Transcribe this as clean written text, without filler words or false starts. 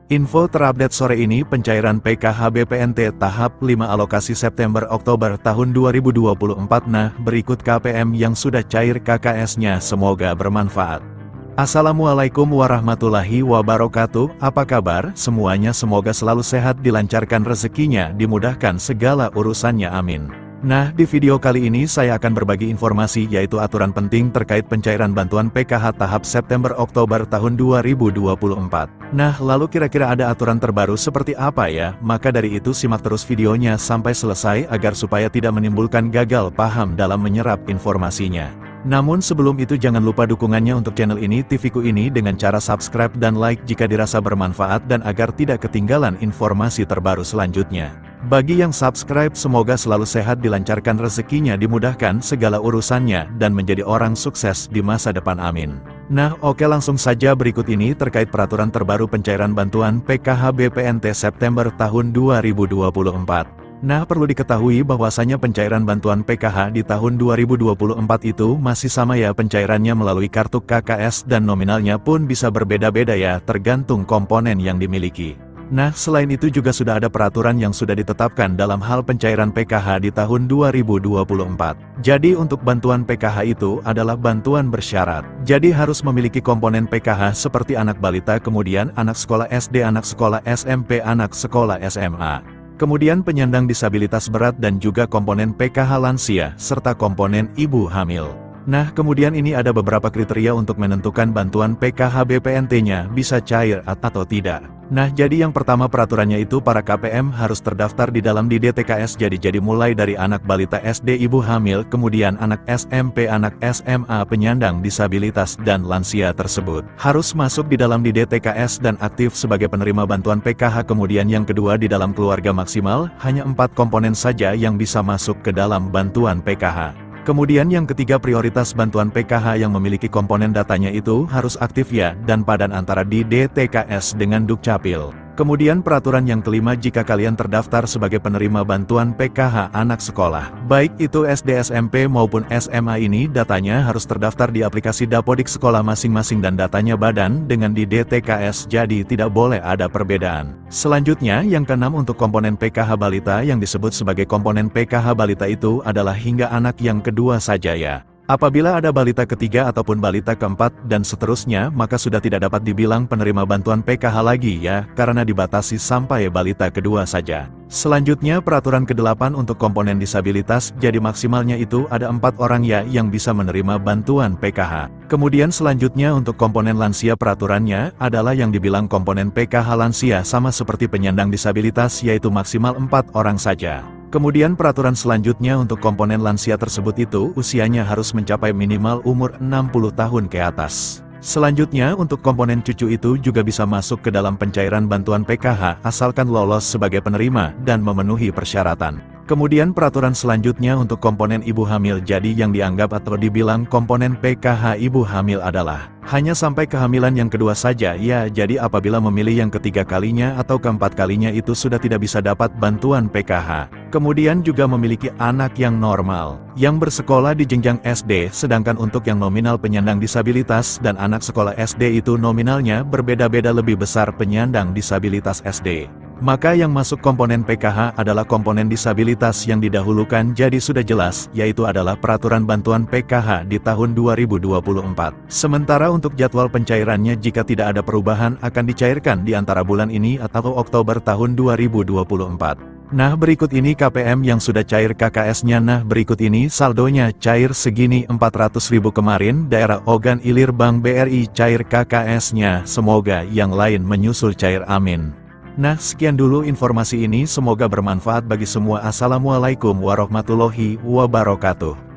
Info terupdate sore ini pencairan PKH BPNT tahap 5 alokasi September-Oktober tahun 2024. Nah, berikut KPM yang sudah cair KKS-nya, semoga bermanfaat. Assalamualaikum warahmatullahi wabarakatuh, apa kabar semuanya, semoga selalu sehat, dilancarkan rezekinya, dimudahkan segala urusannya, amin. Nah, di video kali ini saya akan berbagi informasi yaitu aturan penting terkait pencairan bantuan PKH tahap September-Oktober tahun 2024. Nah, lalu kira-kira ada aturan terbaru seperti apa ya? Maka dari itu simak terus videonya sampai selesai agar supaya tidak menimbulkan gagal paham dalam menyerap informasinya. Namun sebelum itu jangan lupa dukungannya untuk channel ini, TV-ku ini, dengan cara subscribe dan like jika dirasa bermanfaat dan agar tidak ketinggalan informasi terbaru selanjutnya. Bagi yang subscribe semoga selalu sehat, dilancarkan rezekinya, dimudahkan segala urusannya, dan menjadi orang sukses di masa depan, amin. Nah, oke, langsung saja berikut ini terkait peraturan terbaru pencairan bantuan PKH BPNT September tahun 2024. Nah, perlu diketahui bahwasanya pencairan bantuan PKH di tahun 2024 itu masih sama ya, pencairannya melalui kartu KKS dan nominalnya pun bisa berbeda-beda ya, tergantung komponen yang dimiliki. Nah, selain itu juga sudah ada peraturan yang sudah ditetapkan dalam hal pencairan PKH di tahun 2024. Jadi untuk bantuan PKH itu adalah bantuan bersyarat. Jadi harus memiliki komponen PKH seperti anak balita, kemudian anak sekolah SD, anak sekolah SMP, anak sekolah SMA. Kemudian penyandang disabilitas berat dan juga komponen PKH lansia, serta komponen ibu hamil. Nah, kemudian ini ada beberapa kriteria untuk menentukan bantuan PKH BPNT-nya bisa cair atau tidak. Nah, jadi yang pertama peraturannya itu para KPM harus terdaftar di dalam di DTKS. Jadi mulai dari anak balita SD, ibu hamil, kemudian anak SMP, anak SMA, penyandang disabilitas, dan lansia tersebut harus masuk di dalam di DTKS dan aktif sebagai penerima bantuan PKH. Kemudian yang kedua, di dalam keluarga maksimal, hanya 4 komponen saja yang bisa masuk ke dalam bantuan PKH. Kemudian yang ketiga, prioritas bantuan PKH yang memiliki komponen datanya itu harus aktif ya, dan padan antara di DTKS dengan Dukcapil. Kemudian peraturan yang kelima, jika kalian terdaftar sebagai penerima bantuan PKH anak sekolah, baik itu SD, SMP maupun SMA, ini datanya harus terdaftar di aplikasi Dapodik sekolah masing-masing dan datanya badan dengan di DTKS, jadi tidak boleh ada perbedaan. Selanjutnya, yang keenam, untuk komponen PKH balita yang disebut sebagai komponen PKH balita itu adalah hingga anak yang kedua saja ya. Apabila ada balita ketiga ataupun balita keempat dan seterusnya, maka sudah tidak dapat dibilang penerima bantuan PKH lagi ya, karena dibatasi sampai balita kedua saja. Selanjutnya peraturan ke-8 untuk komponen disabilitas, jadi maksimalnya itu ada 4 orang ya yang bisa menerima bantuan PKH. Kemudian selanjutnya untuk komponen lansia, peraturannya adalah yang dibilang komponen PKH lansia sama seperti penyandang disabilitas, yaitu maksimal 4 orang saja. Kemudian peraturan selanjutnya untuk komponen lansia tersebut itu usianya harus mencapai minimal umur 60 tahun ke atas. Selanjutnya untuk komponen cucu itu juga bisa masuk ke dalam pencairan bantuan PKH asalkan lolos sebagai penerima dan memenuhi persyaratan. Kemudian peraturan selanjutnya untuk komponen ibu hamil, jadi yang dianggap atau dibilang komponen PKH ibu hamil adalah hanya sampai kehamilan yang kedua saja ya, jadi apabila memilih yang ketiga kalinya atau keempat kalinya itu sudah tidak bisa dapat bantuan PKH. Kemudian juga memiliki anak yang normal, yang bersekolah di jenjang SD, sedangkan untuk yang nominal penyandang disabilitas dan anak sekolah SD itu nominalnya berbeda-beda, lebih besar penyandang disabilitas SD. Maka yang masuk komponen PKH adalah komponen disabilitas yang didahulukan, jadi sudah jelas, yaitu adalah peraturan bantuan PKH di tahun 2024. Sementara untuk jadwal pencairannya, jika tidak ada perubahan akan dicairkan di antara bulan ini atau Oktober tahun 2024. Nah, berikut ini KPM yang sudah cair KKS-nya. Nah, berikut ini saldonya cair segini 400.000 kemarin, daerah Ogan Ilir Bank BRI cair KKS-nya, semoga yang lain menyusul cair, amin. Nah, sekian dulu informasi ini, semoga bermanfaat bagi semua. Assalamualaikum warahmatullahi wabarakatuh.